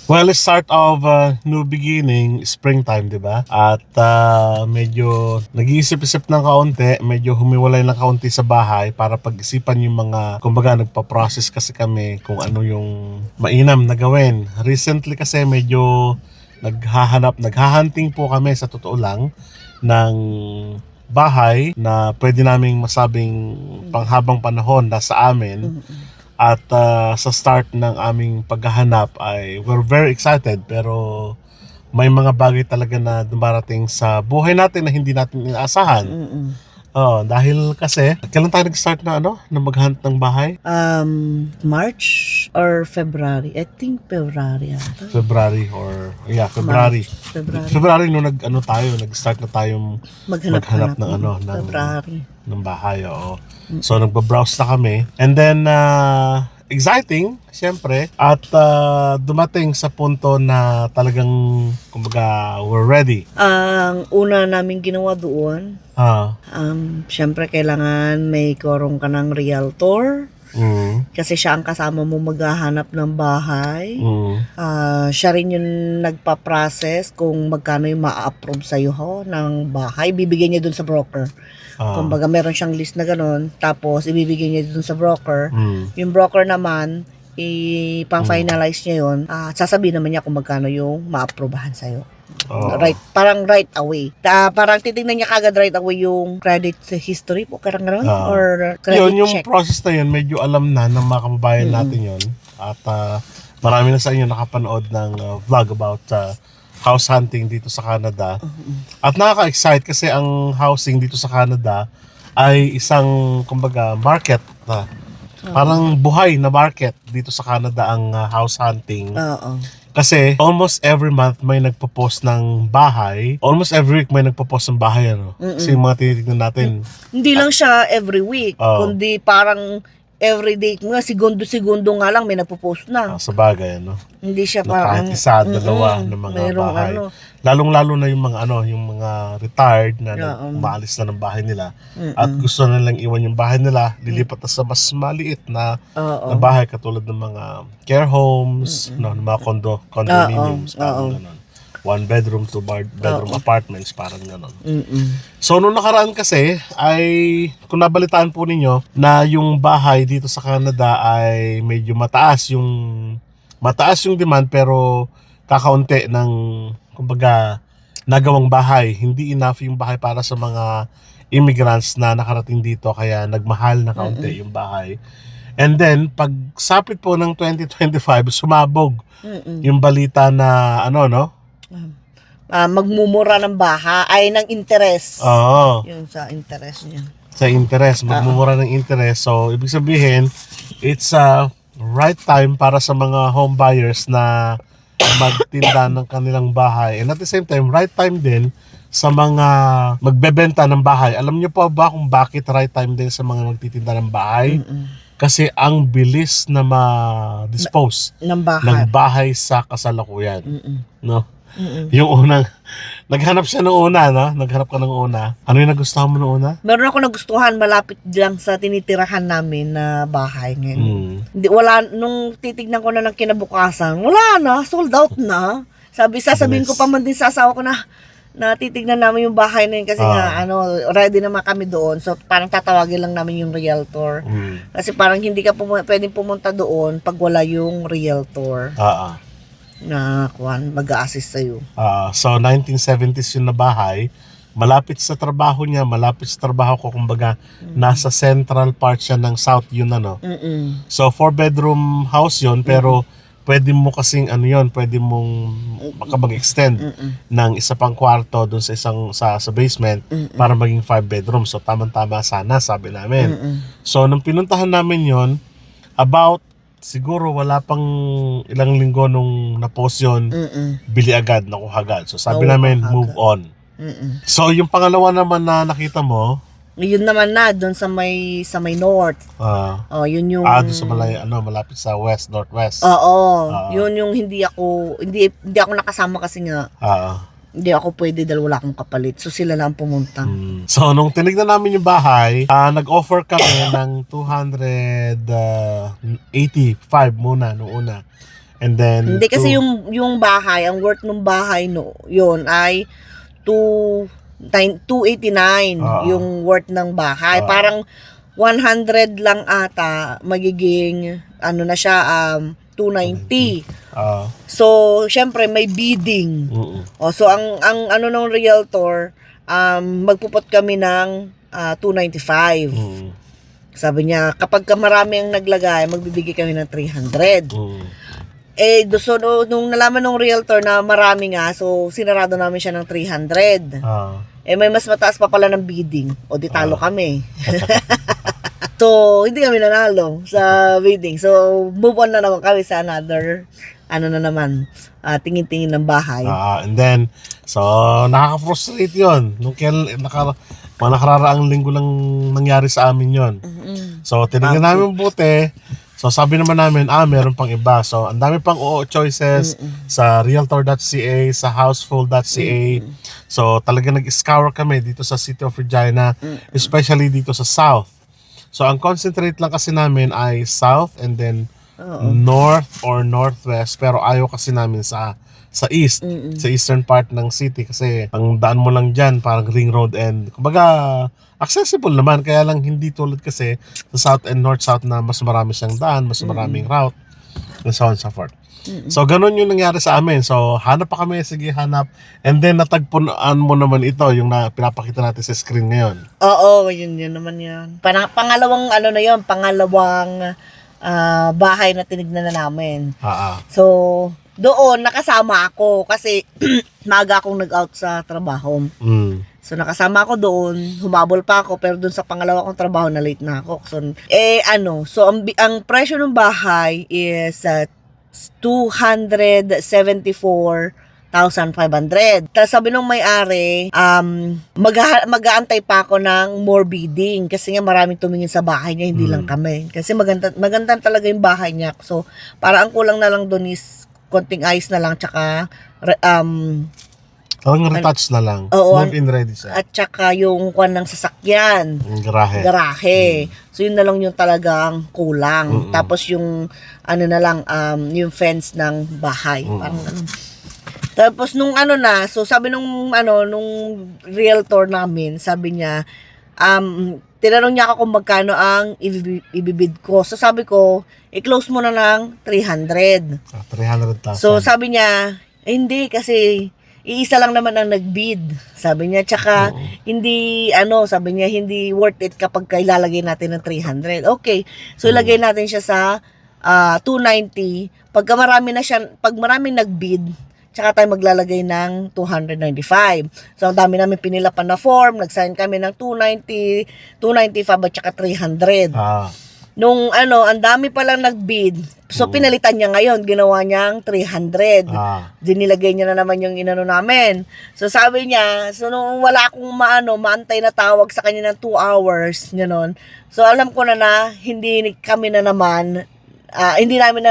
Well, it's start of new beginning, springtime, di ba? At medyo nag-iisip-isip ng kaunti, medyo humiwalay ng kaunti sa bahay para pag-isipan yung mga, kumbaga nagpa-process kasi kami kung ano yung mainam na gawin. Recently kasi medyo naghahunting po kami sa totoo lang ng bahay na pwede naming masabing panghabang panahon na sa amin. At sa start ng aming paghahanap ay we're very excited, pero may mga bagay talaga na dumarating sa buhay natin na hindi natin inaasahan. Oh, dahil kasi kailan tayo nag-start na maghahanap ng bahay? March or February? I think February ata. February or February. February. February no nag-start na tayong maghanap ng February. ng bahay, oo. So nagba-browse na kami, and then exciting siyempre, at dumating sa punto na talagang kumbaga we're ready. Ang una naming ginawa doon, siyempre kailangan may korong ka ng realtor. Kasi siya ang kasama mo maghahanap ng bahay. Siya rin yung nagpa-process kung magkano yung ma-approve sa'yo ng bahay. Bibigyan niya dun sa broker. Kumbaga meron siyang list na ganun. Tapos ibibigay niya dun sa broker. Yung broker naman, ipang-finalize niya yun. Sasabihin naman niya kung magkano yung ma-approvehan sa'yo. Parang right away. Parang titingnan niya kagad right away yung credit history po, karang gano'n, or credit yung check. process na yun, medyo alam na ng mga kababayan natin yun. At marami na sa inyo nakapanood ng vlog about house hunting dito sa Canada. At nakaka-excite kasi ang housing dito sa Canada ay isang kumbaga market na parang buhay na market dito sa Canada ang house hunting. Kasi almost every month may nagpo-post ng bahay. Almost every week may nagpo-post ng bahay, ano? Kasi yung mga tinitignan natin. Hindi lang siya every week, kundi parang everyday, nga segundo-segundo nga lang may nagpo-post na. Sa bagay, ano? Hindi siya Na parang kahit isa, dalawa ng mga bahay. Lalong-lalo na yung mga retired na umaalis na ng bahay nila. At gusto na lang iwan yung bahay nila, lilipat na sa mas maliit na bahay katulad ng mga care homes, ng mga condominiums, parang gano'n. 1 bedroom, 2 bedroom apartments, parang gano'n. So, nung nakaraan kasi, ay kung nabalitaan po ninyo na yung bahay dito sa Canada ay medyo mataas yung demand, pero kakaunti ng, kumbaga, nagawang bahay. Hindi enough yung bahay para sa mga immigrants na nakarating dito, kaya nagmahal na kaunti yung bahay. And then, pag sapit po ng 2025, sumabog yung balita na magmumura ng bahay, ng interest. Yung sa interest niya. Sa interest, magmumura ng interest. So, ibig sabihin, it's a right time para sa mga home buyers na magtinda ng kanilang bahay. And at the same time, right time din sa mga magbebenta ng bahay. Alam niyo pa ba kung bakit right time din sa mga magtitinda ng bahay? Kasi ang bilis na ma-dispose ng bahay sa kasalukuyan. No? Yung unang, naghanap siya ng una, no? Naghanap ka ng una. Ano yung nagustuhan mo ng una? Meron ako nagustuhan, malapit lang sa tinitirahan namin na bahay ngayon. Nung titignan ko na ng kinabukasan, wala na, sold out na. Sabihin ko pa man din sa asawa ko na titignan namin yung bahay na yun kasi ready naman kami doon. So parang tatawagin lang namin yung realtor. Kasi parang hindi ka pwedeng pumunta doon pag wala yung realtor. Na mag-a-assist sa'yo. So 1970s yun na bahay. Malapit sa trabaho niya, malapit sa trabaho ko, kumbaga nasa central part siya ng South yun, ano. So 4-bedroom house yun, pero pwede mo kasing pwede mong makapag-extend ng isa pang kwarto doon sa basement para maging 5-bedroom. So tamang-tama sana, sabi namin. So nung pinuntahan namin yon, about siguro wala pang ilang linggo nung na-post yun, bili agad, nakuha agad. So sabi namin, move on. So yung pangalawa naman na nakita mo, yun naman na doon sa may north. Yun yung doon sa malapit sa west, northwest. Yun yung hindi ako nakasama kasi nga. Hindi ako pwede dahil wala akong kapalit. So sila lang pumunta. So nung tinignan namin yung bahay, nag-offer kami ng 285 muna nung una. And then Hindi kasi yung bahay, ang worth ng bahay no, yun ay 289 yung worth ng bahay. Parang 100 lang ata magiging ano na siya 290. So syempre may bidding. So ang ano ng realtor magpupot kami ng 295. Sabi niya kapag marami ang naglagay magbibigay kami ng 300. So nung nalaman ng realtor na marami nga, so sinarado namin siya ng 300. May mas mataas pa pala ng bidding. O di talo kami. So, hindi kami nanalo sa bidding. So, move on na naman kami sa another, ano na naman, tingin-tingin ng bahay. And then, so, nakaka-frustrate yun. Nung nakararaang linggo lang nangyari sa amin yun. So, tinignan namin buti. So, sabi naman namin, meron pang iba. So, ang dami pang choices sa realtor.ca, sa houseful.ca. So, talaga nag-scour kami dito sa City of Regina, especially dito sa South. So, ang concentrate lang kasi namin ay South and then North or Northwest. Pero ayaw kasi namin sa East, sa eastern part ng city. Kasi ang daan mo lang dyan, parang ring road and kumbaga, accessible naman. Kaya lang hindi tulad kasi sa South and North-South na mas marami siyang daan, mas maraming route, and so on and so forth. So, ganun yung nangyari sa amin. So, hanap pa kami, sige, hanap. And then, natagpuan mo naman ito, yung pinapakita natin sa screen ngayon. Oo, yun naman yun. Pangalawang, ano na yun, pangalawang bahay na tinignan na namin. So, doon, nakasama ako kasi maaga akong nag-out sa trabaho. So, nakasama ako doon, humabol pa ako, pero doon sa pangalawa kong trabaho na late na ako. So, ang presyo ng bahay is 274,500. Tapos sabi nung may-ari, mag-aantay pa ako ng more bidding kasi nga maraming tumingin sa bahay niya, hindi lang kami. Kasi maganda talaga yung bahay niya. So, para ang kulang na lang doon is konting ayos na lang, tsaka Parang retouch na lang. Move-in ready siya. At tsaka yung kwan ng sasakyan. Garahe. So yun na lang yung talagang kulang. Tapos yung ano na lang, yung fence ng bahay. Parang ganun. Tapos nung so sabi nung realtor namin, sabi niya, tinanong niya ako kung magkano ang ibibid ko. So sabi ko, i-close mo na ng 300. 300,000. So sabi niya, hindi kasi iisa lang naman ang nag-bid. Sabi niya, tsaka sabi niya, hindi worth it kapag ilalagay natin ng 300. Okay. So ilagay natin siya sa 290. Pag maraming nag-bid, tsaka tayo maglalagay ng 295. So ang dami namin pinilapan na form, nag-sign kami ng 290, 295 at tsaka 300. Nung ang dami palang nag-bid. So pinalitan niya ngayon, ginawa niyang 300. Dinilagay niya na naman yung inano namin. So sabi niya, so nung wala akong maantay na tawag sa kanya ng 2 hours, gano'n. So alam ko na hindi namin na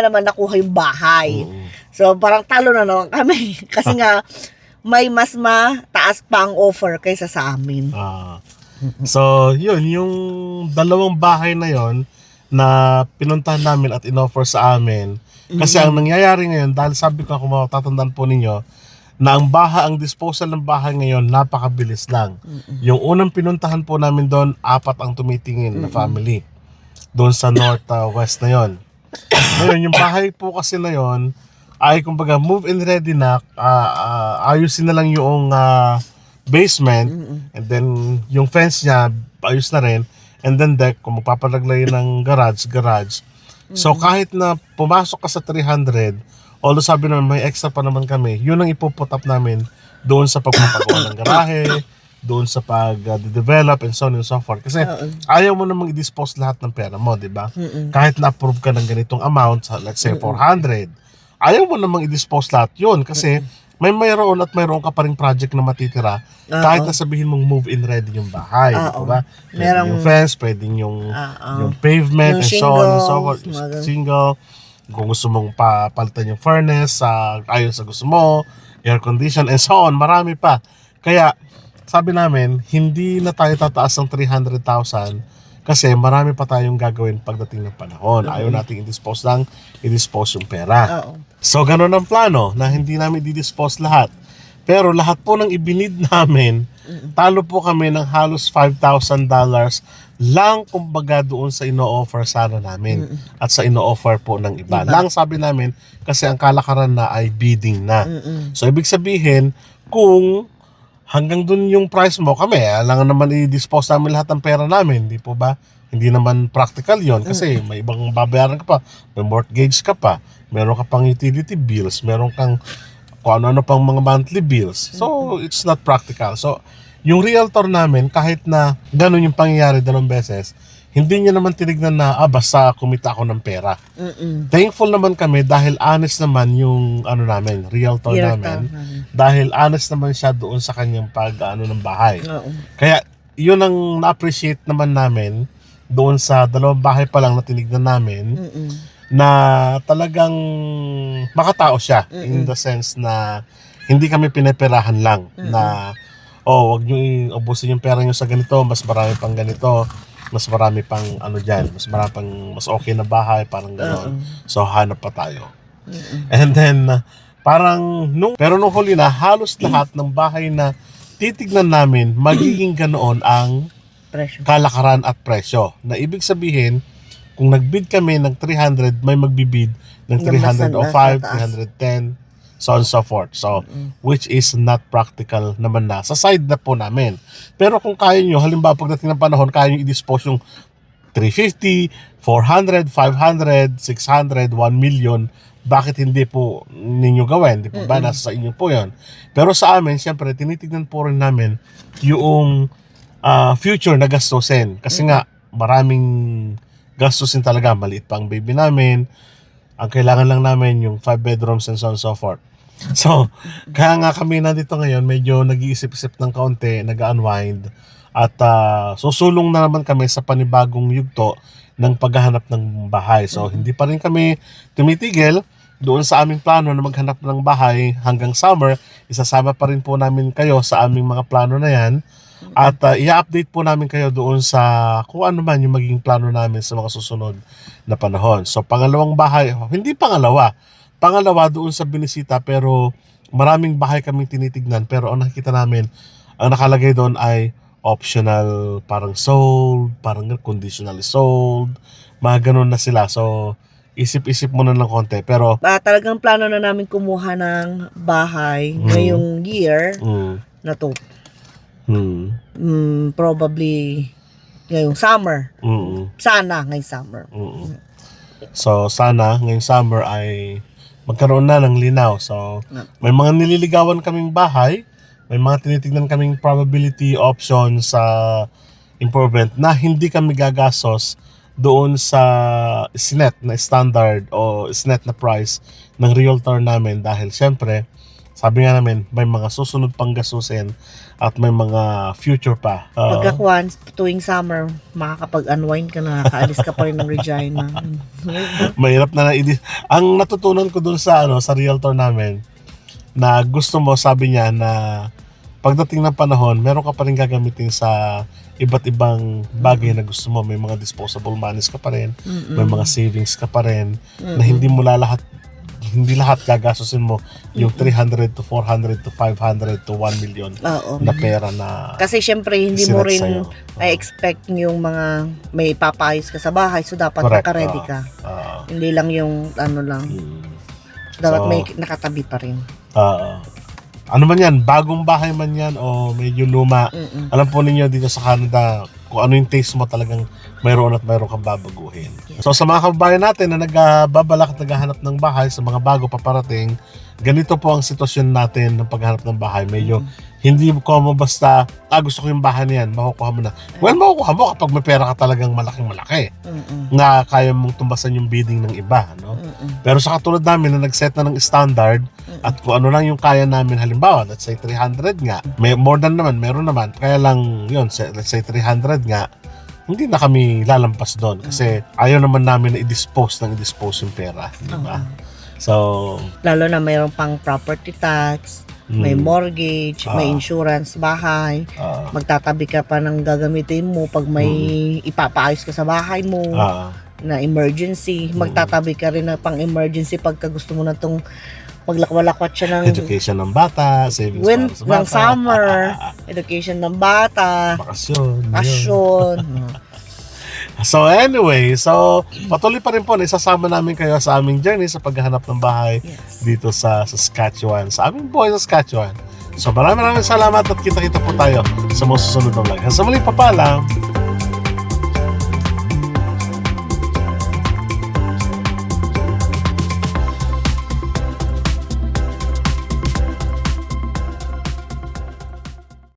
naman nakuha yung bahay. So parang talo na naman kami. Kasi nga, may mas mataas pa ang offer kaysa sa amin. So yun, yung dalawang bahay na yon na pinuntahan namin at inoffer sa amin. Kasi ang nangyayari ngayon, dahil sabi ko kung matatandaan po ninyo, na ang disposal ng bahay ngayon, napakabilis lang. Yung unang pinuntahan po namin doon, 4 ang tumitingin na family. Doon sa north-west na yon. Ngayon, yung bahay po kasi na yon, ay kumbaga move-in ready na, ayusin na lang yung basement, and then yung fence niya, ayos na rin. And then deck, kung magpapalaglay ng garage. So kahit na pumasok ka sa 300, although sabi naman may extra pa naman kami, yun ang ipuput up namin doon sa pagpapagawa ng garahe, doon sa pag-develop and so on and so forth. Kasi ayaw mo namang i-dispose lahat ng pera mo, di ba? Kahit na-approve ka ng ganitong amount, let's say 400, ayaw mo namang i-dispose lahat yun kasi mayroon ka pa ring project na matitira kahit na sabihin mong move-in ready yung bahay, diba? Pwedeng yung fence, pwedeng yung pavement, and so on and so forth. Single, kung gusto mong papalitan yung furnace, ayon sa gusto mo, air condition, and so on, marami pa. Kaya, sabi namin, hindi na tayo tataas ng 300,000 Kasi marami pa tayong gagawin pagdating ng panahon. Ayaw nating i-dispose yung pera. Oo. So, ganun ang plano na hindi namin i-dispose lahat. Pero lahat po ng ibinid namin, talo po kami ng halos $5,000 lang kumbaga doon sa ino-offer sana namin at sa ino-offer po ng iba. Lang sabi namin kasi ang kalakaran na ay bidding na. So, ibig sabihin, kung hanggang doon yung price mo, kami, alangan naman i-dispose namin lahat ng pera namin, di po ba? Hindi naman practical yon kasi may ibang babayaran ka pa, may mortgage ka pa, meron ka pang utility bills, meron kang kung ano-ano pang mga monthly bills. So, it's not practical. So, yung realtor namin, kahit na ganun yung pangyayari 2 beses, hindi niya naman tinignan na, basta kumita ako ng pera. Thankful naman kami dahil honest naman yung namin, realtor namin. Dahil honest naman siya doon sa kanyang ng bahay. Kaya, yun ang na-appreciate naman namin doon sa 2 bahay pa lang na tinignan namin na talagang makatao siya in the sense na hindi kami pinaperahan lang na wag nyo ubusin yung pera nyo sa ganito, mas marami pang ganito, mas marami pang dyan, mas marami pang mas okay na bahay, parang gano'n. So hanap pa tayo. And then pero nung huli na, halos lahat ng bahay na titignan namin, magiging ganoon ang Presyo. kalakaran at presyo. Na ibig sabihin, kung nagbid kami ng 300, may magbibid ng 305, 310, so on and so forth. So, which is not practical naman na. Sa side na po namin. Pero kung kaya nyo, halimbawa pagdating ng panahon, kaya nyo i-dispose yung 350, 400, 500, 600, 1 million, bakit hindi po ninyo gawin? Di po ba? Nasa sa inyo po yun. Pero sa amin, siyempre, tinitignan po rin namin yung future na gastusin. Kasi nga, maraming gastusin talaga. Maliit pa ang baby namin. Ang kailangan lang namin yung 5 bedrooms and so on and so forth. So, kaya nga kami nandito ngayon, medyo nag-iisip-isip ng kaunti, nag-unwind. At susulong na naman kami sa panibagong yugto ng paghahanap ng bahay. So, hindi pa rin kami tumitigil doon sa aming plano na maghanap ng bahay hanggang summer. Isasama pa rin po namin kayo sa aming mga plano na yan. At i-update po namin kayo doon sa kung ano man yung magiging plano namin sa mga susunod na panahon. So, pangalawang bahay, hindi pangalawa doon sa binisita, pero maraming bahay kaming tinitignan. Pero ang nakikita namin, ang nakalagay doon ay optional, parang sold, parang conditionally sold, mga ganun na sila. So, isip-isip muna ng konti. Pero talagang plano na namin kumuha ng bahay ngayong year na to. Probably ngayong summer. Sana ngayong summer. So, sana ngayong summer ay magkaroon na ng linaw. So, may mga nililigawan kaming bahay, may mga tinitignan kaming probability options sa improvement na hindi kami gagastos doon sa SNET na standard o SNET na price ng realtor namin dahil syempre, sabi nga namin, may mga susunod pang gastusin at may mga future pa. Pagkakuan, tuwing summer, makakapag-unwind ka na, kaalis ka pa rin ng Regina. Mahirap na ang natutunan ko dun sa realtor namin na gusto mo, sabi niya na pagdating ng panahon, meron ka pa rin gagamitin sa iba't ibang bagay na gusto mo. May mga disposable monies ka pa rin, may mga savings ka pa rin, na hindi lahat gagastusin mo yung 300 to 400 to 500 to 1 million na pera na kasi syempre hindi mo rin i-expect yung mga may papayos ka sa bahay, so dapat naka-ready ka. Hindi lang yung dapat may nakatabi pa rin. Ano man yan, bagong bahay man yan o medyo luma, alam po ninyo dito sa Canada kung ano yung taste mo, talagang mayroon kang babaguhin. So sa mga kababayan natin na nagbabalak at naghahanap ng bahay, sa mga bago paparating, ganito po ang sitwasyon natin ng paghanap ng bahay. Medyo hindi ko basta, gusto ko yung bahay na yan, makukuha mo na. Well, makukuha mo kapag may pera ka talagang malaking-malaki na kaya mong tumbasan yung bidding ng iba. No? Pero sa katulad namin na nag-set na ng standard at kung ano lang yung kaya namin, halimbawa, let's say 300 nga, may more than naman, meron naman, kaya lang yun, let's say 300 nga, hindi na kami lalampas doon kasi ayaw naman namin na i-dispose yung pera, di ba? So, lalo na mayroon pang property tax, may mortgage, may insurance, bahay. Magtatabi ka pa ng gagamitin mo pag may ipapaayos ka sa bahay mo na emergency. Magtatabi ka rin na pang emergency pagka gusto mo na itong maglakwa-lakwat siya ng education ng bata, savings para sa bata. ng summer, education ng bata, pasyon. So anyway, patuloy pa rin po na isasama namin kayo sa aming journey sa paghahanap ng bahay dito sa Saskatchewan, sa aming buhay sa Saskatchewan. So maraming salamat at kita-kita po tayo sa mga susunod na vlog. Sa muli, papaalam!